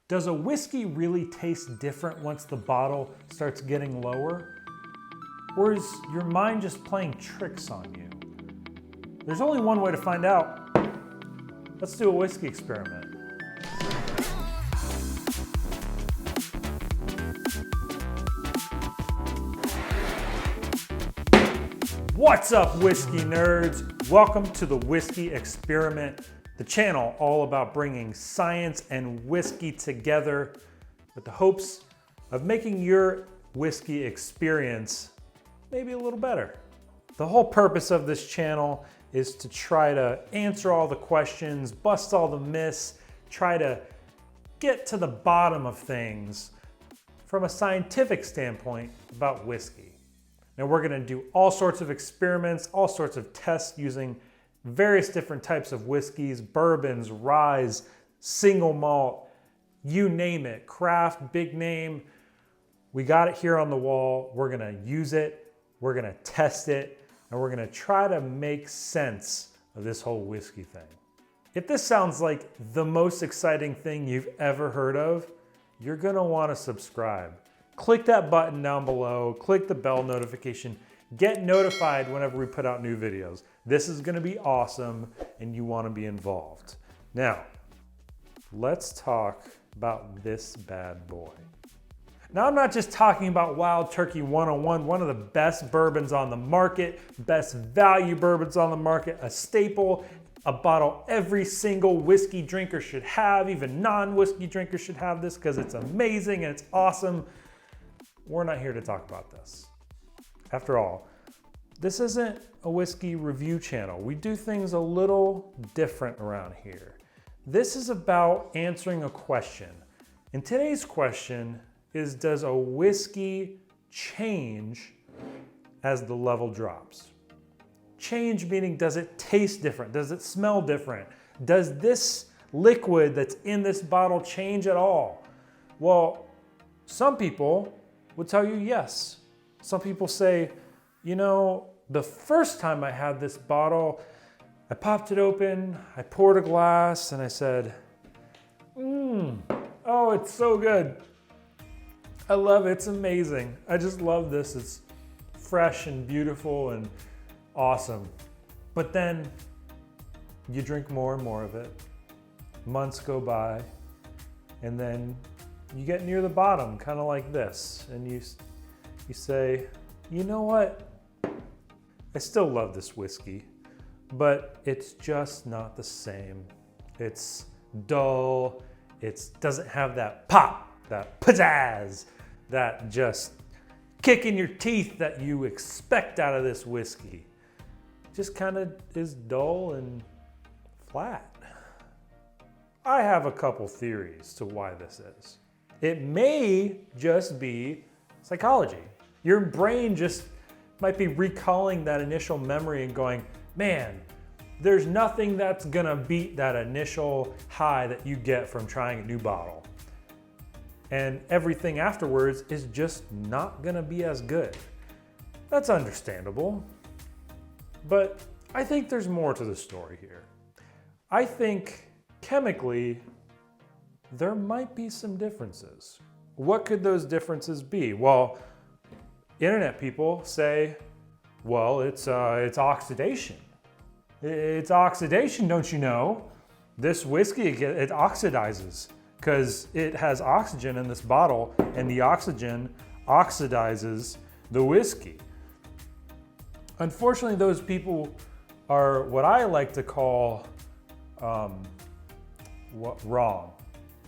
Does a whiskey really taste different once the bottle starts getting lower? Or is your mind just playing tricks on you? There's only one way to find out. Let's do a whiskey experiment. What's up, whiskey nerds? Welcome to the Whiskey Experiment, the channel all about bringing science and whiskey together with the hopes of making your whiskey experience maybe a little better. The whole purpose of this channel is to try to answer all the questions, bust all the myths, try to get to the bottom of things from a scientific standpoint about whiskey. Now we're gonna do all sorts of experiments, all sorts of tests using various different types of whiskeys, bourbons, ryes, single malt, you name it, craft, big name. We got it here on the wall. We're gonna use it, we're gonna test it, and we're gonna try to make sense of this whole whiskey thing. If this sounds like the most exciting thing you've ever heard of, you're gonna wanna subscribe. Click that button down below, click the bell notification, get notified whenever we put out new videos. This is gonna be awesome and you wanna be involved. Now, let's talk about this bad boy. Now, I'm not just talking about Wild Turkey 101, one of the best bourbons on the market, best value bourbons on the market, a staple, a bottle every single whiskey drinker should have, even non-whiskey drinkers should have this because it's amazing and it's awesome. We're not here to talk about this. After all, this isn't a whiskey review channel. We do things a little different around here. This is about answering a question. And today's question is, does a whiskey change as the level drops? Change meaning, does it taste different? Does it smell different? Does this liquid that's in this bottle change at all? Well, some people would tell you yes. Some people say, you know, the first time I had this bottle, I popped it open, I poured a glass, and I said, oh, it's so good. I love it, it's amazing. I just love this, it's fresh and beautiful and awesome. But then you drink more and more of it, months go by, and then you get near the bottom, kind of like this, and you say, you know what? I still love this whiskey, but it's just not the same. It's dull, it doesn't have that pop, that pizzazz, that just kick in your teeth that you expect out of this whiskey. It just kind of is dull and flat. I have a couple theories to why this is. It may just be psychology. Your brain just might be recalling that initial memory and going, man, there's nothing that's gonna beat that initial high that you get from trying a new bottle. And everything afterwards is just not gonna be as good. That's understandable. But I think there's more to the story here. I think chemically, there might be some differences. What could those differences be? Well, internet people say, well, it's oxidation. It's oxidation, don't you know? This whiskey, it oxidizes because it has oxygen in this bottle and the oxygen oxidizes the whiskey. Unfortunately, those people are what I like to call wrong.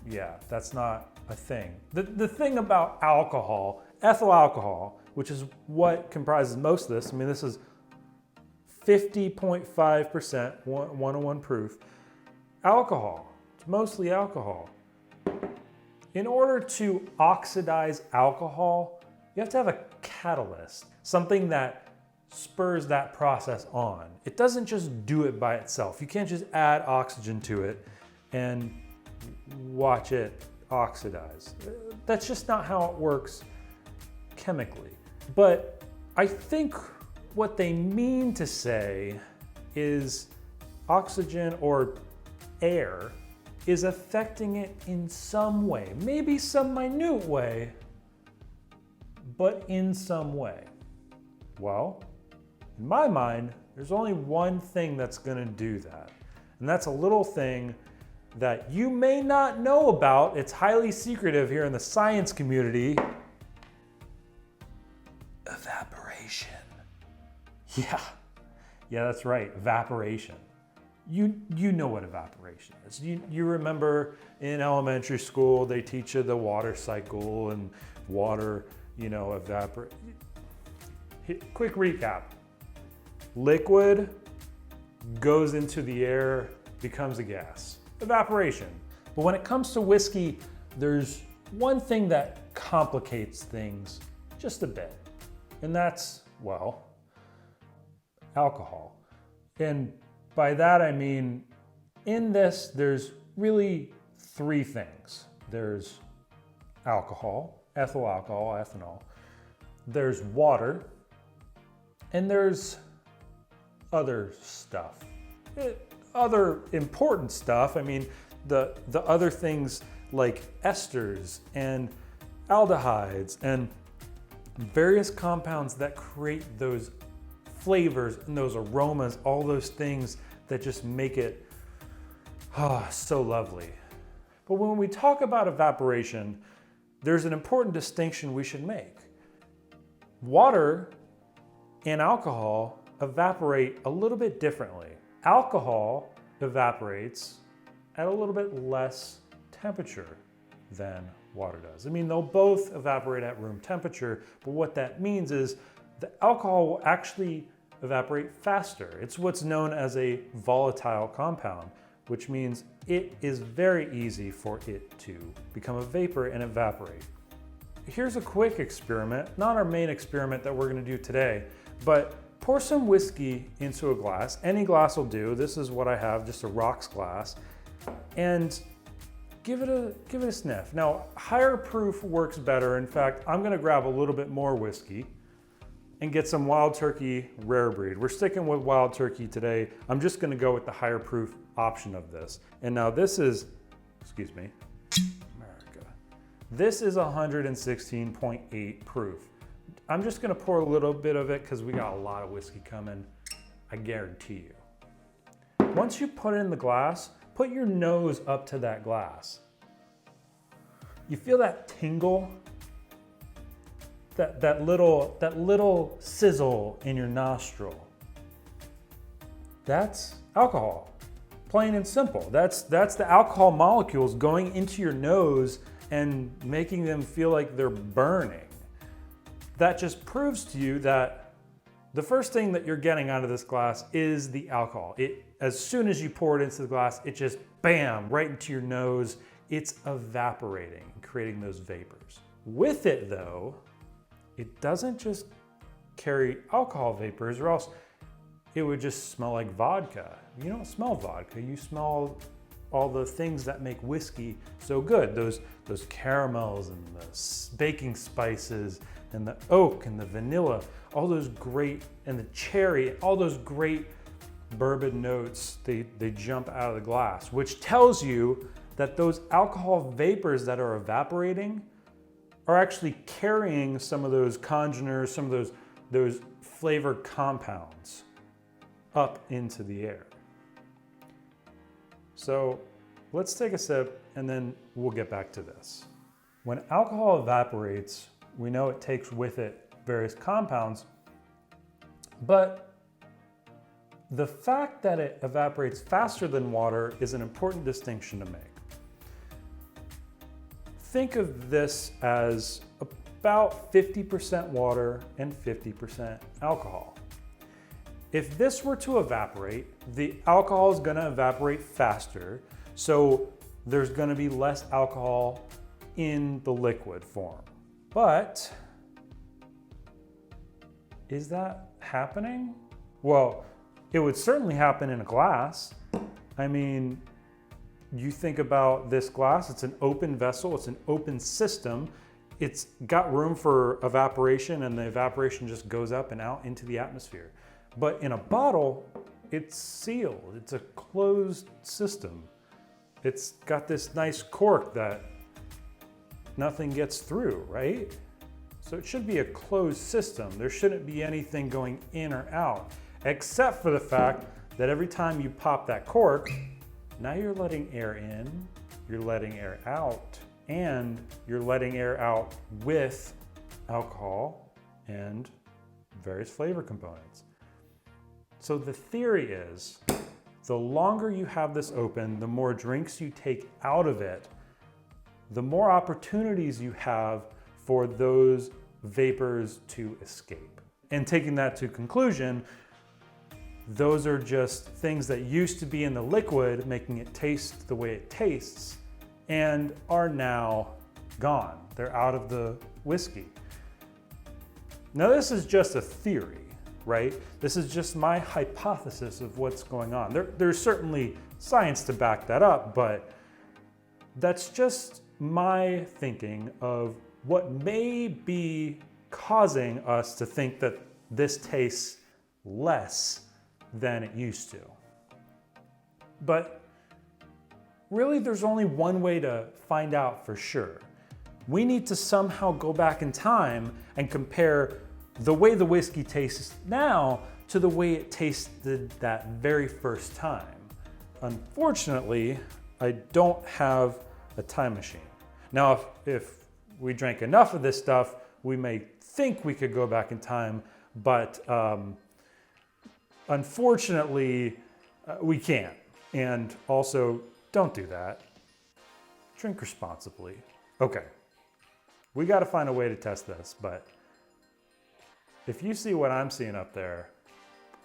Yeah, that's not a thing. The thing about alcohol, ethyl alcohol, which is what comprises most of this, I mean, this is 50.5%, 101 proof, alcohol. It's mostly alcohol. In order to oxidize alcohol, you have to have a catalyst, something that spurs that process on. It doesn't just do it by itself. You can't just add oxygen to it and watch it oxidize. That's just not how it works chemically. But I think what they mean to say is oxygen or air is affecting it in some way, maybe some minute way, but in some way. Well, in my mind, there's only one thing that's gonna do that. And that's a little thing that you may not know about. It's highly secretive here in the science community. Evaporation. Yeah, that's right, evaporation. You know what evaporation is. You remember in elementary school, they teach you the water cycle and water, evaporate. Quick recap. Liquid goes into the air, becomes a gas. Evaporation. But when it comes to whiskey, there's one thing that complicates things just a bit. And that's, well, alcohol. And by that I mean, in this, there's really three things. There's alcohol, ethyl alcohol, ethanol. There's water, and there's other stuff. Other important stuff, I mean, the other things like esters and aldehydes and various compounds that create those flavors and those aromas, all those things that just make it so lovely. But when we talk about evaporation, there's an important distinction we should make. Water and alcohol evaporate a little bit differently. Alcohol evaporates at a little bit less temperature than water does. I mean, they'll both evaporate at room temperature, but what that means is the alcohol will actually evaporate faster. It's what's known as a volatile compound, which means it is very easy for it to become a vapor and evaporate. Here's a quick experiment, not our main experiment that we're gonna do today, but pour some whiskey into a glass. Any glass will do. This is what I have, just a rocks glass. And give it a sniff. Now, higher proof works better. In fact, I'm gonna grab a little bit more whiskey and get some Wild Turkey Rare Breed. We're sticking with Wild Turkey today. I'm just gonna go with the higher proof option of this. And now this is, excuse me, America. This is 116.8 proof. I'm just gonna pour a little bit of it because we got a lot of whiskey coming, I guarantee you. Once you put it in the glass, put your nose up to that glass. You feel that tingle? That little sizzle in your nostril. That's alcohol, plain and simple. That's the alcohol molecules going into your nose and making them feel like they're burning. That just proves to you that the first thing that you're getting out of this glass is the alcohol. As soon as you pour it into the glass, it just bam, right into your nose. It's evaporating, creating those vapors. With it though, it doesn't just carry alcohol vapors, or else it would just smell like vodka. You don't smell vodka, you smell all the things that make whiskey so good. Those caramels and the baking spices and the oak and the vanilla, all those great, and the cherry, all those great bourbon notes, they jump out of the glass, which tells you that those alcohol vapors that are evaporating are actually carrying some of those congeners, some of those flavor compounds up into the air. So let's take a sip and then we'll get back to this. When alcohol evaporates, we know it takes with it various compounds, but the fact that it evaporates faster than water is an important distinction to make. Think of this as about 50% water and 50% alcohol. If this were to evaporate, the alcohol is gonna evaporate faster, so there's gonna be less alcohol in the liquid form. But is that happening? Well, it would certainly happen in a glass. I mean, you think about this glass, it's an open vessel, it's an open system. It's got room for evaporation, and the evaporation just goes up and out into the atmosphere. But in a bottle, it's sealed, it's a closed system. it's got this nice cork that nothing gets through, right? So it should be a closed system. There shouldn't be anything going in or out, except for the fact that every time you pop that cork, now you're letting air in, you're letting air out, and you're letting air out with alcohol and various flavor components. So the theory is, the longer you have this open, the more drinks you take out of it, the more opportunities you have for those vapors to escape. And taking that to conclusion, those are just things that used to be in the liquid, making it taste the way it tastes, and are now gone. They're out of the whiskey. Now this is just a theory, right? This is just my hypothesis of what's going on. There's certainly science to back that up, but that's just my thinking of what may be causing us to think that this tastes less than it used to. But really, there's only one way to find out for sure. We need to somehow go back in time and compare the way the whiskey tastes now to the way it tasted that very first time. Unfortunately, I don't have a time machine. Now, if we drank enough of this stuff, we may think we could go back in time, but unfortunately, we can't. And also, don't do that. Drink responsibly. Okay, we got to find a way to test this, but if you see what I'm seeing up there,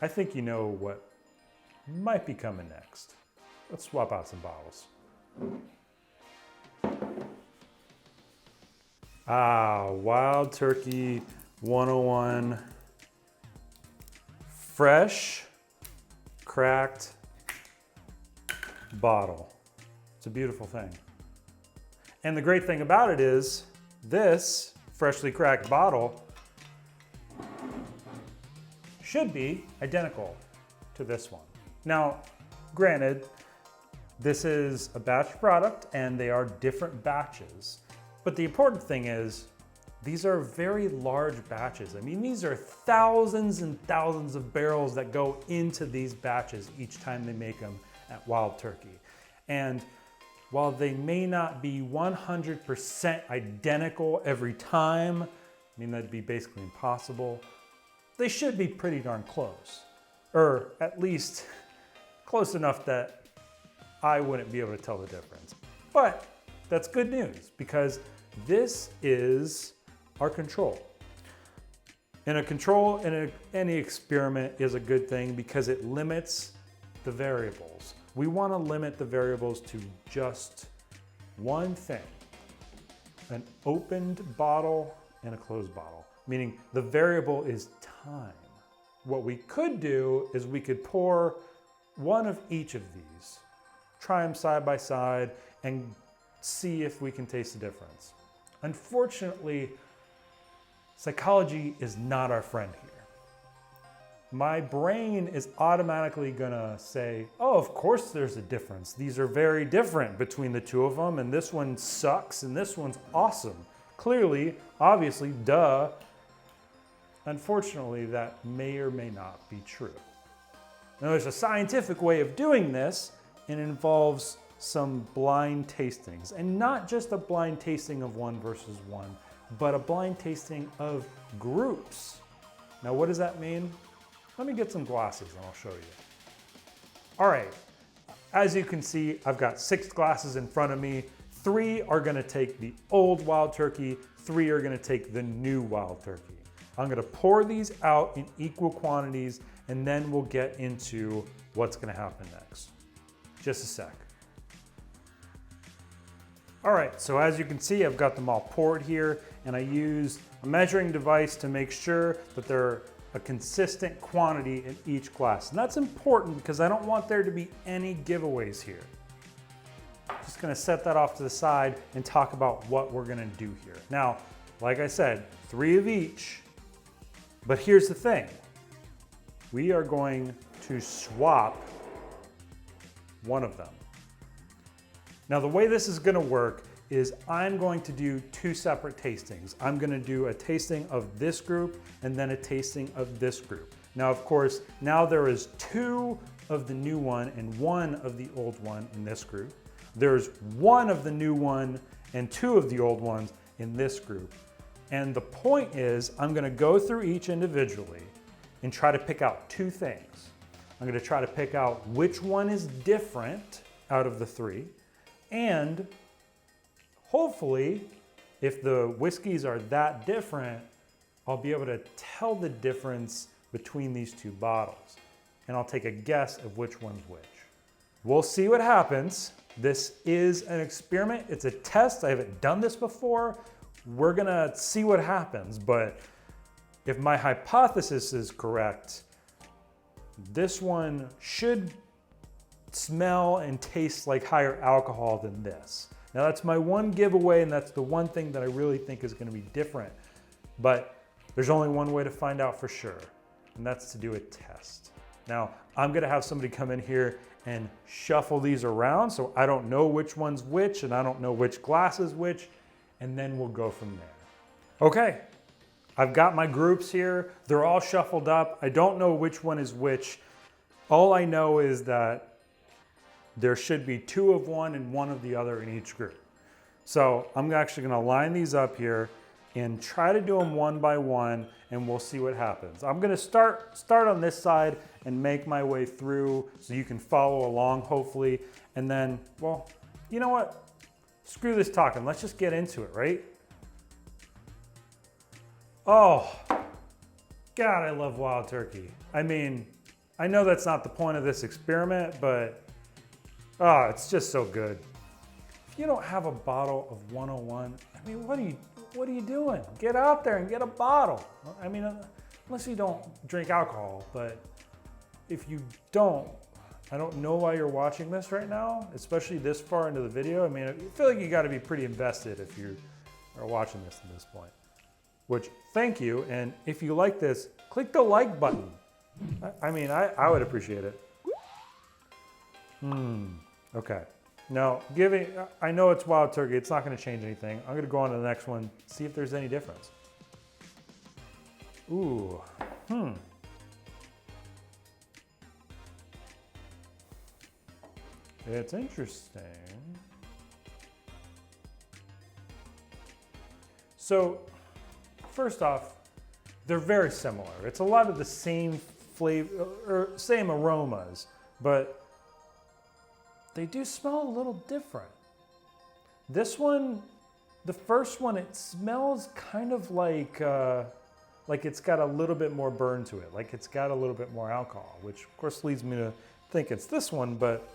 I think you know what might be coming next. Let's swap out some bottles. Wild Turkey 101. Fresh, cracked bottle. It's a beautiful thing. And the great thing about it is this freshly cracked bottle should be identical to this one. Now, granted, this is a batch product and they are different batches, but the important thing is these are very large batches. I mean, these are thousands and thousands of barrels that go into these batches each time they make them at Wild Turkey. And while they may not be 100% identical every time, I mean, that'd be basically impossible, they should be pretty darn close. Or at least close enough that I wouldn't be able to tell the difference. But that's good news because this is our control. And a control in any experiment is a good thing because it limits the variables. We want to limit the variables to just one thing, an opened bottle and a closed bottle, meaning the variable is time. What we could do is we could pour one of each of these, try them side by side, and see if we can taste the difference. Unfortunately, psychology is not our friend here. My brain is automatically gonna say, oh, of course there's a difference. These are very different between the two of them, and this one sucks and this one's awesome. Clearly, obviously, duh. Unfortunately, that may or may not be true. Now, there's a scientific way of doing this, and it involves some blind tastings, and not just a blind tasting of one versus one, but a blind tasting of groups. Now, what does that mean? Let me get some glasses and I'll show you. All right, as you can see, I've got 6 glasses in front of me. 3 are gonna take the old Wild Turkey, 3 are gonna take the new Wild Turkey. I'm gonna pour these out in equal quantities and then we'll get into what's gonna happen next. Just a sec. All right, so as you can see, I've got them all poured here and I used a measuring device to make sure that they're a consistent quantity in each glass. And that's important because I don't want there to be any giveaways here. Just gonna set that off to the side and talk about what we're gonna do here. Now, like I said, 3 of each, but here's the thing. We are going to swap one of them. Now the way this is gonna work is I'm going to do two separate tastings. I'm gonna do a tasting of this group and then a tasting of this group. Now, of course, now there is two of the new one and one of the old one in this group. There's one of the new one and two of the old ones in this group. And the point is, I'm gonna go through each individually and try to pick out two things. I'm gonna try to pick out which one is different out of the three, and hopefully, if the whiskeys are that different, I'll be able to tell the difference between these two bottles. And I'll take a guess of which one's which. We'll see what happens. This is an experiment, it's a test. I haven't done this before. We're gonna see what happens, but if my hypothesis is correct, this one should smell and taste like higher alcohol than this. Now that's my one giveaway, and that's the one thing that I really think is gonna be different. But there's only one way to find out for sure, and that's to do a test. Now, I'm gonna have somebody come in here and shuffle these around so I don't know which one's which and I don't know which glass is which, and then we'll go from there. Okay, I've got my groups here. They're all shuffled up. I don't know which one is which. All I know is that there should be two of one and one of the other in each group. So I'm actually gonna line these up here and try to do them one by one, and we'll see what happens. I'm gonna start on this side and make my way through so you can follow along, hopefully. And then, well, you know what? Screw this talking, let's just get into it, right? Oh, God, I love wild turkey. I mean, I know that's not the point of this experiment, but oh, it's just so good. If you don't have a bottle of 101, I mean, what are you doing? Get out there and get a bottle. I mean, unless you don't drink alcohol, but if you don't, I don't know why you're watching this right now, especially this far into the video. I mean, I feel like you gotta be pretty invested if you are watching this at this point, which thank you. And if you like this, click the like button. I mean, I would appreciate it. Okay. Now, I know it's wild turkey, it's not gonna change anything. I'm gonna go on to the next one, see if there's any difference. Ooh, It's interesting. So, first off, they're very similar. It's a lot of the same flavor, or same aromas, but they do smell a little different. This one, the first one, it smells kind of like it's got a little bit more burn to it, like it's got a little bit more alcohol, which of course leads me to think it's this one, but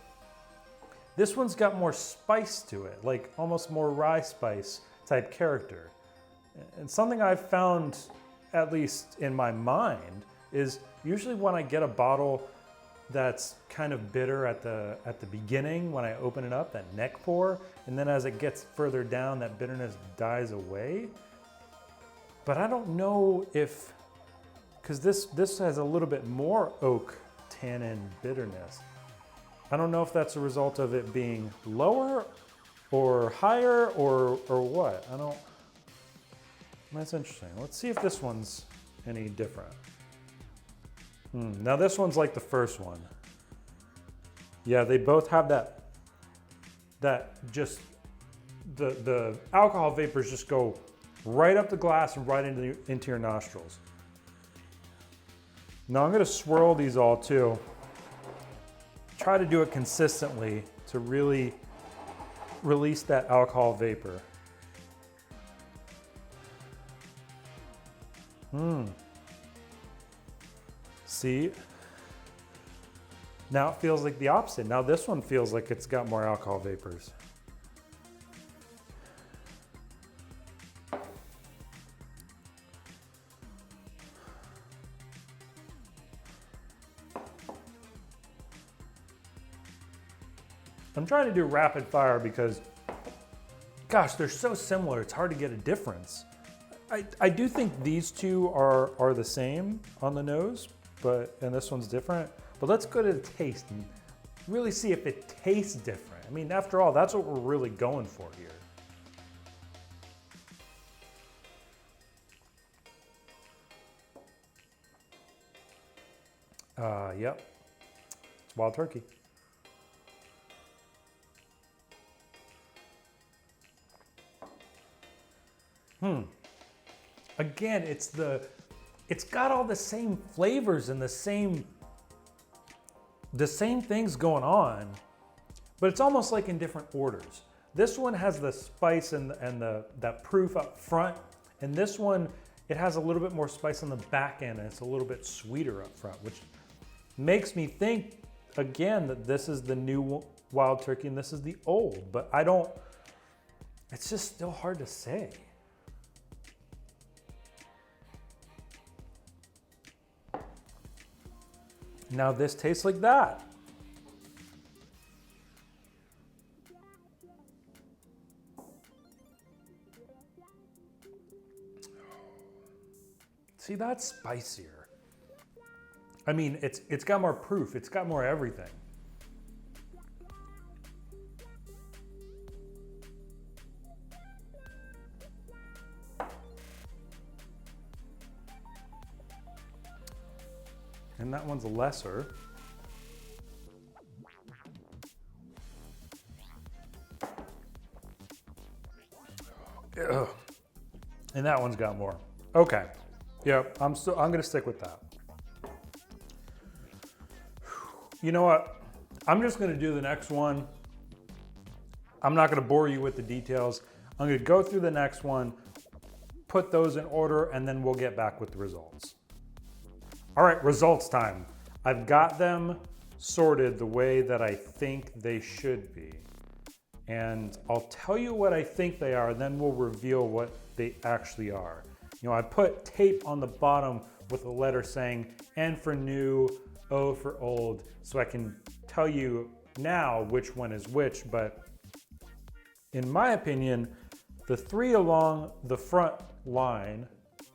this one's got more spice to it, like almost more rye spice type character. And something I've found, at least in my mind, is usually when I get a bottle that's kind of bitter at the beginning, when I open it up, that neck pour, and then as it gets further down, that bitterness dies away. But I don't know if, because this has a little bit more oak tannin bitterness. I don't know if that's a result of it being lower or higher or what. That's interesting. Let's see if this one's any different. Now this one's like the first one. Yeah, they both have that just, the alcohol vapors just go right up the glass and right into your nostrils. Now I'm gonna swirl these all too. Try to do it consistently to really release that alcohol vapor. See? Now it feels like the opposite. Now this one feels like it's got more alcohol vapors. I'm trying to do rapid fire because, gosh, they're so similar, it's hard to get a difference. I do think these two are the same on the nose, and this one's different. But let's go to the taste and really see if it tastes different. I mean, after all, that's what we're really going for here. Yep, it's wild turkey. Again, it's got all the same flavors and the same things going on, but it's almost like in different orders. This one has the spice and that proof up front, and this one, it has a little bit more spice on the back end, and it's a little bit sweeter up front, which makes me think, again, that this is the new wild turkey and this is the old, but it's just still hard to say. Now this tastes like that. See, that's spicier. I mean, it's got more proof, it's got more everything. And that one's lesser. Ugh. And that one's got more. Okay. Yep, I'm gonna stick with that. You know what? I'm just gonna do the next one. I'm not gonna bore you with the details. I'm gonna go through the next one, put those in order, and then we'll get back with the results. All right, results time. I've got them sorted the way that I think they should be. And I'll tell you what I think they are, then we'll reveal what they actually are. You know, I put tape on the bottom with a letter saying N for new, O for old, so I can tell you now which one is which, but in my opinion, the three along the front line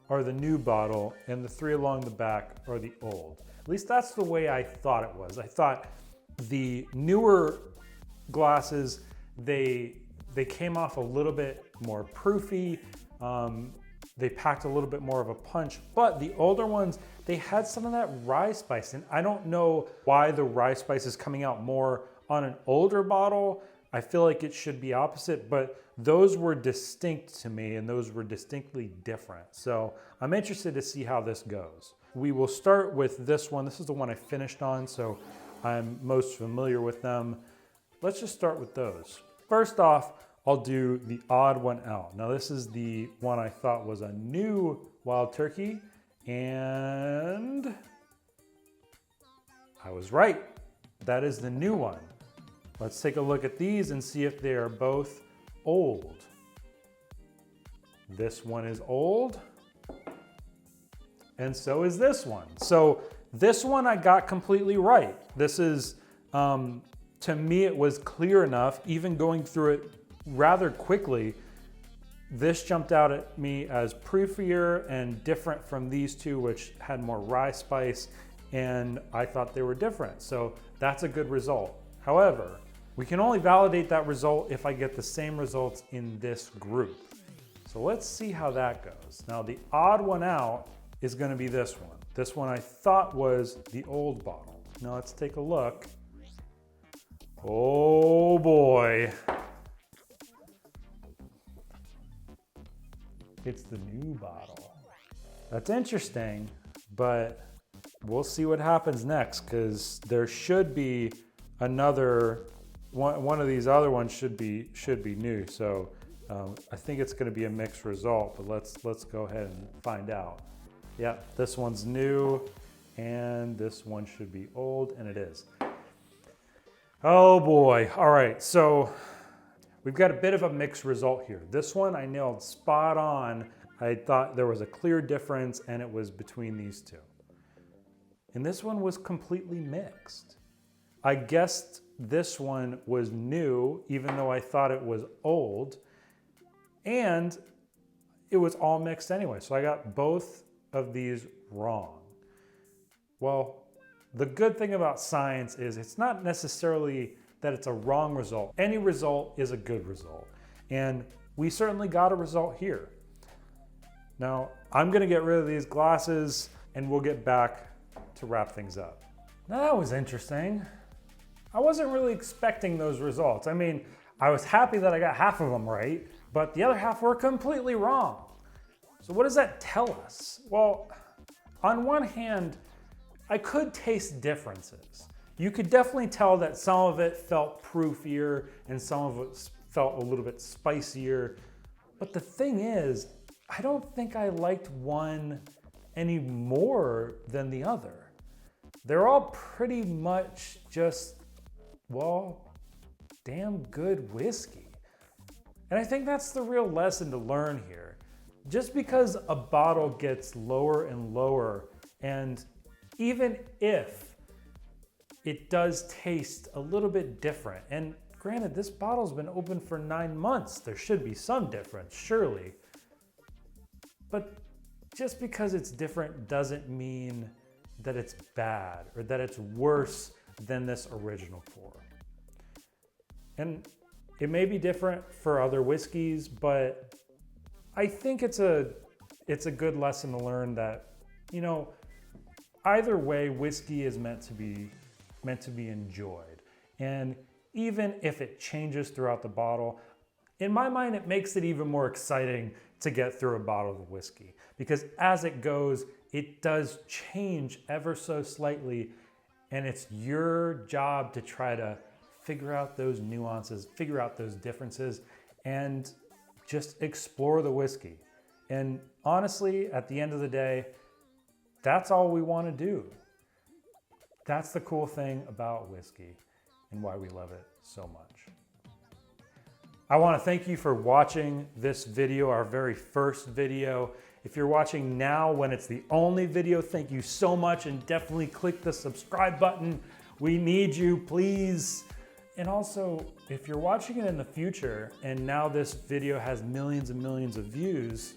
are the new bottle and the three along the back are the old. At least that's the way I thought it was. I thought the newer glasses, they came off a little bit more proofy. They packed a little bit more of a punch, but the older ones, they had some of that rye spice. And I don't know why the rye spice is coming out more on an older bottle. I feel like it should be opposite, but those were distinct to me and those were distinctly different. So I'm interested to see how this goes. We will start with this one. This is the one I finished on, so I'm most familiar with them. Let's just start with those. First off, I'll do the odd one out. Now this is the one I thought was a new wild turkey, and I was right. That is the new one. Let's take a look at these and see if they are both old. This one is old, and so is this one. So this one I got completely right. This is, to me, it was clear enough, even going through it rather quickly. This jumped out at me as proofier and different from these two, which had more rye spice, and I thought they were different. So that's a good result. However, we can only validate that result if I get the same results in this group. So let's see how that goes. Now the odd one out is gonna be this one. This one I thought was the old bottle. Now let's take a look. Oh boy. It's the new bottle. That's interesting, but we'll see what happens next, because there should be another one of these other ones should be new. So I think it's going to be a mixed result, but let's go ahead and find out. Yeah, this one's new and this one should be old, and it is. Oh boy. All right, so we've got a bit of a mixed result here. This one I nailed spot on. I thought there was a clear difference and it was between these two. And this one was completely mixed. I guessed this one was new, even though I thought it was old, and it was all mixed anyway. So I got both of these wrong. Well, the good thing about science is it's not necessarily that it's a wrong result. Any result is a good result. And we certainly got a result here. Now, I'm gonna get rid of these glasses and we'll get back to wrap things up. Now, that was interesting. I wasn't really expecting those results. I mean, I was happy that I got half of them right, but the other half were completely wrong. So what does that tell us? Well, on one hand, I could taste differences. You could definitely tell that some of it felt proofier and some of it felt a little bit spicier. But the thing is, I don't think I liked one any more than the other. They're all pretty much just, well, damn good whiskey. And I think that's the real lesson to learn here. Just because a bottle gets lower and lower, and even if it does taste a little bit different, and granted, this bottle's been open for 9 months, there should be some difference, surely. But just because it's different doesn't mean that it's bad or that it's worse than this original pour. And it may be different for other whiskeys, but I think it's a good lesson to learn that, you know, either way, whiskey is meant to be enjoyed. And even if it changes throughout the bottle, in my mind, it makes it even more exciting to get through a bottle of whiskey, because as it goes, it does change ever so slightly, and it's your job to try to figure out those nuances, figure out those differences, and just explore the whiskey. And honestly, at the end of the day, that's all we want to do. That's the cool thing about whiskey and why we love it so much. I want to thank you for watching this video, our very first video. If you're watching now when it's the only video, thank you so much, and definitely click the subscribe button. We need you, please. And also, if you're watching it in the future and now this video has millions and millions of views,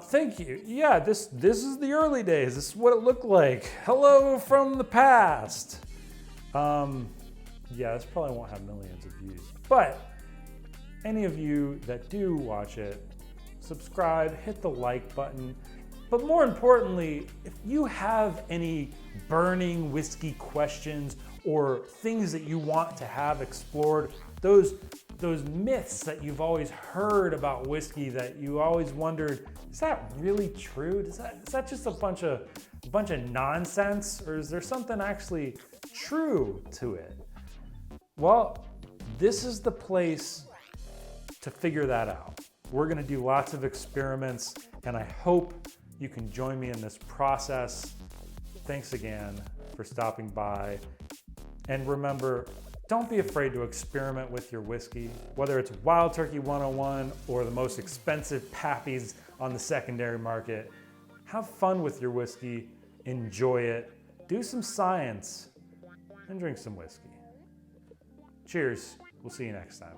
thank you. Yeah, this is the early days. This is what it looked like. Hello from the past. Yeah, this probably won't have millions of views, but any of you that do watch it, subscribe, hit the like button. But more importantly, if you have any burning whiskey questions or things that you want to have explored, those myths that you've always heard about whiskey that you always wondered, is that really true? Is that just a bunch of nonsense, or is there something actually true to it? Well, this is the place to figure that out. We're gonna do lots of experiments, and I hope you can join me in this process. Thanks again for stopping by. And remember, don't be afraid to experiment with your whiskey, whether it's Wild Turkey 101 or the most expensive Pappies on the secondary market. Have fun with your whiskey, enjoy it, do some science, and drink some whiskey. Cheers, we'll see you next time.